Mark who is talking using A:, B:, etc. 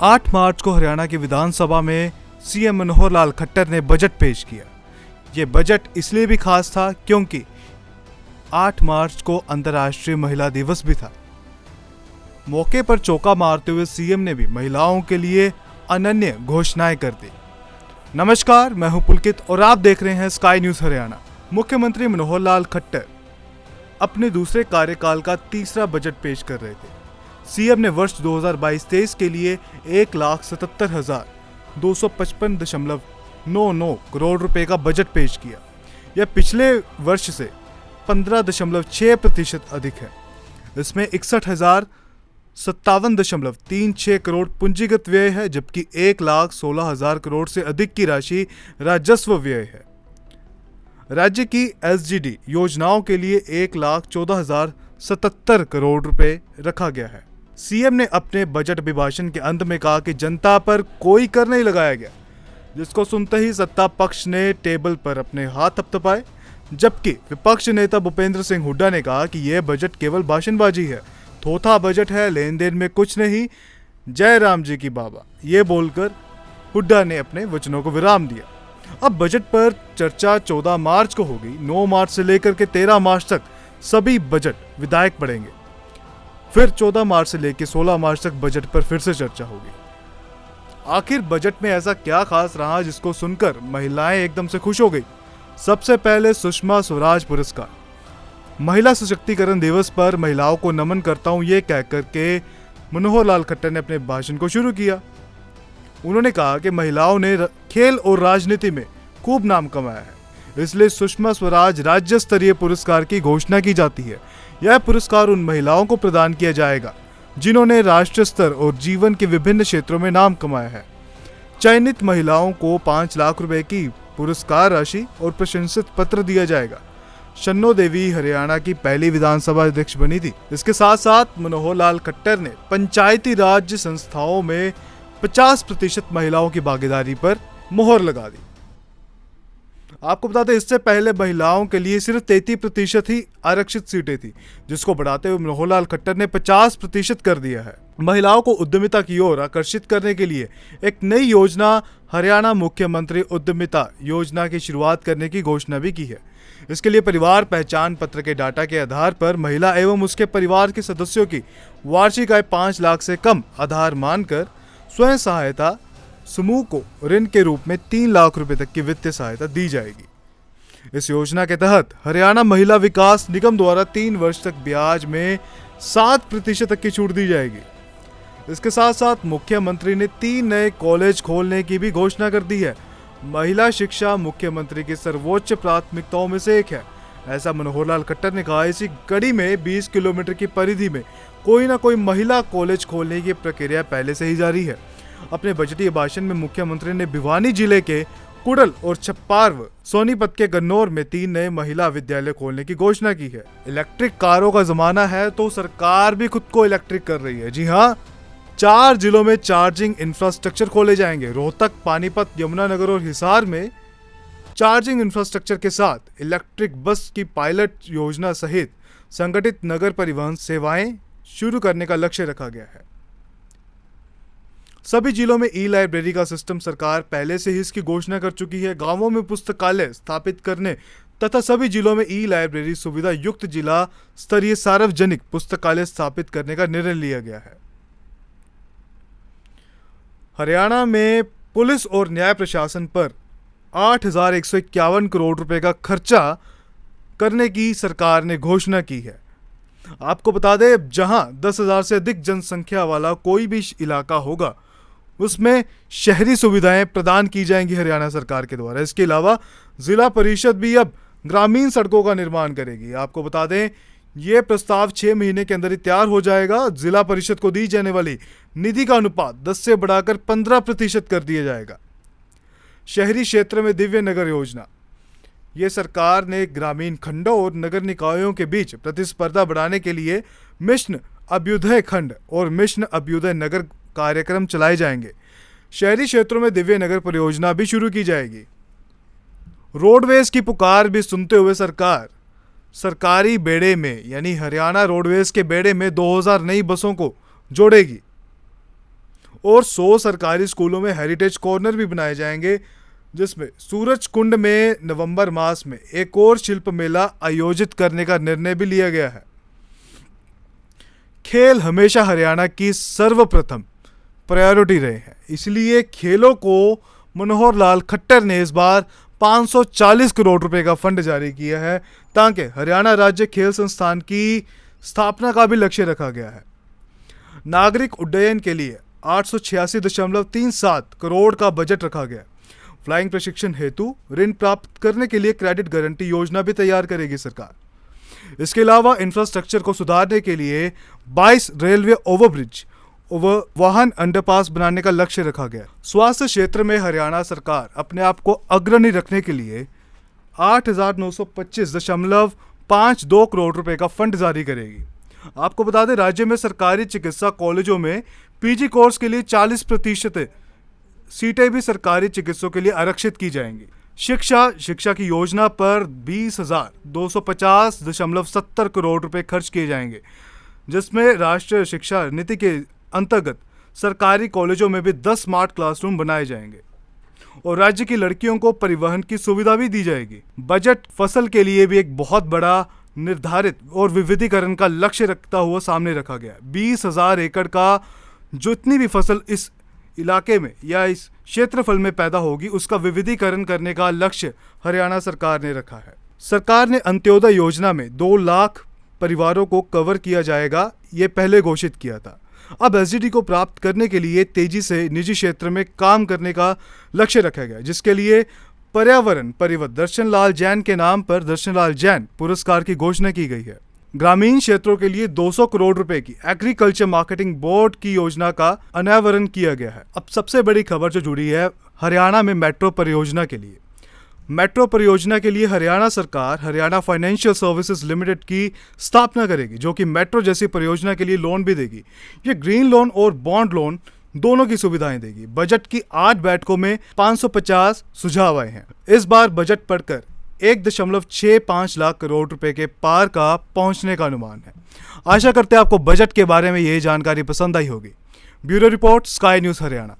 A: 8 मार्च को हरियाणा की विधानसभा में सीएम मनोहर लाल खट्टर ने बजट पेश किया। ये बजट इसलिए भी खास था क्योंकि 8 मार्च को अंतर्राष्ट्रीय महिला दिवस भी था। मौके पर चौका मारते हुए सीएम ने भी महिलाओं के लिए अनन्य घोषणाएं कर दी। नमस्कार, मैं हूं पुलकित और आप देख रहे हैं स्काई न्यूज हरियाणा। मुख्यमंत्री मनोहर लाल खट्टर अपने दूसरे कार्यकाल का तीसरा बजट पेश कर रहे थे। सीएम ने वर्ष 2022-23 के लिए 1,77,255.99 करोड़ रुपए का बजट पेश किया। यह पिछले वर्ष से 15.6% अधिक है। इसमें 61,057.36 करोड़ पूंजीगत व्यय है, जबकि 1,16,000 करोड़ से अधिक की राशि राजस्व व्यय है। राज्य की एसजीडी योजनाओं के लिए 1,14,077 करोड़ रुपए रखा गया है। सीएम ने अपने बजट अभिभाषण के अंत में कहा कि जनता पर कोई कर नहीं लगाया गया, जिसको सुनते ही सत्ता पक्ष ने टेबल पर अपने हाथ थपथपाए, जबकि विपक्ष नेता भूपेंद्र सिंह हुड्डा ने कहा कि यह बजट केवल भाषणबाजी है, थोथा बजट है, लेन देन में कुछ नहीं, जय राम जी की बाबा। ये बोलकर हुड्डा ने अपने वचनों को विराम दिया। अब बजट पर चर्चा 14 मार्च को होगी। 9 मार्च से लेकर के 13 मार्च तक सभी बजट विधायक पढ़ेंगे। फिर 14 मार्च से लेकर 16 मार्च तक बजट पर फिर से चर्चा होगी। आखिर बजट में ऐसा क्या खास रहा जिसको सुनकर महिलाएं एकदम से खुश हो गई? सबसे पहले सुषमा स्वराज पुरस्कार। महिला सशक्तिकरण दिवस पर महिलाओं को नमन करता हूं, ये कहकर के मनोहर लाल खट्टर ने अपने भाषण को शुरू किया। उन्होंने कहा कि महिलाओं ने खेल और राजनीति में खूब नाम कमाया है, इसलिए सुषमा स्वराज राज्य स्तरीय पुरस्कार की घोषणा की जाती है। यह पुरस्कार उन महिलाओं को प्रदान किया जाएगा जिन्होंने राष्ट्रीय स्तर और जीवन के विभिन्न क्षेत्रों में नाम कमाया है। चयनित महिलाओं को 5 लाख रुपए की पुरस्कार राशि और प्रशंसित पत्र दिया जाएगा। शन्नो देवी हरियाणा की पहली विधानसभा अध्यक्ष बनी थी। इसके साथ साथ मनोहर लाल खट्टर ने पंचायती राज संस्थाओं में 50% महिलाओं की भागीदारी पर मोहर लगा दी। आपको बता दें, इससे पहले महिलाओं के लिए सिर्फ 33% ही आरक्षित सीटें थी, जिसको बढ़ाते हुए मनोहर लाल खट्टर ने 50% कर दिया है। महिलाओं को उद्यमिता की ओर आकर्षित करने के लिए एक नई योजना हरियाणा मुख्यमंत्री उद्यमिता योजना की शुरुआत करने की घोषणा भी की है। इसके लिए परिवार पहचान पत्र के डाटा के आधार पर महिला एवं उसके परिवार के सदस्यों की वार्षिक आय 5 लाख से कम आधार मानकर स्वयं सहायता समूह को ऋण के रूप में 3 लाख रुपए तक की वित्तीय सहायता दी जाएगी। इस योजना के तहत हरियाणा महिला विकास निगम द्वारा 3 वर्ष तक ब्याज में 7% तक की छूट दी जाएगी। इसके साथ साथ मुख्यमंत्री ने 3 नए कॉलेज खोलने की भी घोषणा कर दी है। महिला शिक्षा मुख्यमंत्री की सर्वोच्च प्राथमिकताओं में से एक है, ऐसा मनोहर लाल खट्टर ने कहा। इसी कड़ी में 20 किलोमीटर की परिधि में कोई ना कोई महिला कॉलेज खोलने की प्रक्रिया पहले से ही जारी है। अपने बजटीय भाषण में मुख्यमंत्री ने भिवानी जिले के कुडल और छप्पारव, सोनीपत के गन्नौर में 3 नए महिला विद्यालय खोलने की घोषणा की है। इलेक्ट्रिक कारों का जमाना है तो सरकार भी खुद को इलेक्ट्रिक कर रही है। जी हाँ, 4 जिलों में चार्जिंग इंफ्रास्ट्रक्चर खोले जाएंगे। रोहतक, पानीपत, यमुनानगर और हिसार में चार्जिंग इंफ्रास्ट्रक्चर के साथ इलेक्ट्रिक बस की पायलट योजना सहित संगठित नगर परिवहन सेवाएं शुरू करने का लक्ष्य रखा गया है। सभी जिलों में ई लाइब्रेरी का सिस्टम सरकार पहले से ही इसकी घोषणा कर चुकी है। गांवों में पुस्तकालय स्थापित करने तथा सभी जिलों में ई लाइब्रेरी सुविधा युक्त जिला स्तरीय सार्वजनिक पुस्तकालय स्थापित करने का निर्णय लिया गया है। हरियाणा में पुलिस और न्याय प्रशासन पर 8,151 करोड़ रुपए का खर्चा करने की सरकार ने घोषणा की है। आपको बता दें, जहां 10,000 से अधिक जनसंख्या वाला कोई भी इलाका होगा उसमें शहरी सुविधाएं प्रदान की जाएंगी हरियाणा सरकार के द्वारा। इसके अलावा जिला परिषद भी अब ग्रामीण सड़कों का निर्माण करेगी। आपको बता दें, ये प्रस्ताव 6 महीने के अंदर ही तैयार हो जाएगा। जिला परिषद को दी जाने वाली निधि का अनुपात 10 से बढ़ाकर 15% कर दिया जाएगा। शहरी क्षेत्र में दिव्य नगर योजना, ये सरकार ने ग्रामीण खंडों और नगर निकायों के बीच प्रतिस्पर्धा बढ़ाने के लिए मिशन अभ्युदय खंड और मिशन अभ्युदय नगर कार्यक्रम चलाए जाएंगे। शहरी क्षेत्रों में दिव्य नगर परियोजना भी शुरू की जाएगी। रोडवेज की पुकार भी सुनते हुए सरकार सरकारी बेड़े में यानी हरियाणा रोडवेज के बेड़े में 2000 नई बसों को जोड़ेगी और 100 सरकारी स्कूलों में हेरिटेज कॉर्नर भी बनाए जाएंगे, जिसमें सूरज कुंड में नवंबर मास में एक और शिल्प मेला आयोजित करने का निर्णय भी लिया गया है। खेल हमेशा हरियाणा की सर्वप्रथम प्रायोरिटी रहे हैं, इसलिए खेलों को मनोहर लाल खट्टर ने इस बार 540 करोड़ रुपए का फंड जारी किया है, ताकि हरियाणा राज्य खेल संस्थान की स्थापना का भी लक्ष्य रखा गया है। नागरिक उड्डयन के लिए 886.37 करोड़ का बजट रखा गया। फ्लाइंग प्रशिक्षण हेतु ऋण प्राप्त करने के लिए क्रेडिट गारंटी योजना भी तैयार करेगी सरकार। इसके अलावा इंफ्रास्ट्रक्चर को सुधारने के लिए 22 रेलवे ओवरब्रिज वाहन अंडरपास बनाने का लक्ष्य रखा गया। स्वास्थ्य क्षेत्र में हरियाणा सरकार अपने आप को अग्रणी रखने के लिए 8,925.52 करोड़ रुपए का फंड जारी करेगी। आपको बता दें, राज्य में सरकारी चिकित्सा कॉलेजों में पीजी कोर्स के लिए 40% सीटें भी सरकारी चिकित्सकों के लिए आरक्षित की जाएंगी। शिक्षा की योजना पर 20,250.70 करोड़ रुपए खर्च किए जाएंगे, जिसमें राष्ट्रीय शिक्षा नीति के अंतर्गत सरकारी कॉलेजों में भी 10 स्मार्ट क्लासरूम बनाए जाएंगे और राज्य की लड़कियों को परिवहन की सुविधा भी दी जाएगी। बजट फसल के लिए भी एक बहुत बड़ा निर्धारित और विविधीकरण का लक्ष्य रखता हुआ सामने रखा गया। 20,000 एकड़ का जितनी भी फसल इस इलाके में या इस क्षेत्रफल में पैदा होगी, उसका विविधीकरण करने का लक्ष्य हरियाणा सरकार ने रखा है। सरकार ने अंत्योदय योजना में 2 लाख परिवारों को कवर किया जाएगा, ये पहले घोषित किया था। अब एसडीडी को प्राप्त करने के लिए तेजी से निजी क्षेत्र में काम करने का लक्ष्य रखा गया, जिसके लिए पर्यावरण परिवत दर्शन लाल जैन के नाम पर दर्शन लाल जैन पुरस्कार की घोषणा की गई है। ग्रामीण क्षेत्रों के लिए 200 करोड़ रुपए की एग्रीकल्चर मार्केटिंग बोर्ड की योजना का अनावरण किया गया है। अब सबसे बड़ी खबर जो जुड़ी है हरियाणा में मेट्रो परियोजना के लिए। मेट्रो परियोजना के लिए हरियाणा सरकार हरियाणा फाइनेंशियल सर्विसेज लिमिटेड की स्थापना करेगी, जो कि मेट्रो जैसी परियोजना के लिए लोन भी देगी। ये ग्रीन लोन और बॉन्ड लोन दोनों की सुविधाएं देगी। बजट की 8 बैठकों में 550 सुझाव आए हैं। इस बार बजट पढ़कर 1.65 लाख करोड़ रुपए के पार का पहुंचने का अनुमान है। आशा करते हैं आपको बजट के बारे में ये जानकारी पसंद आई होगी। Bureau report, sky news Haryana.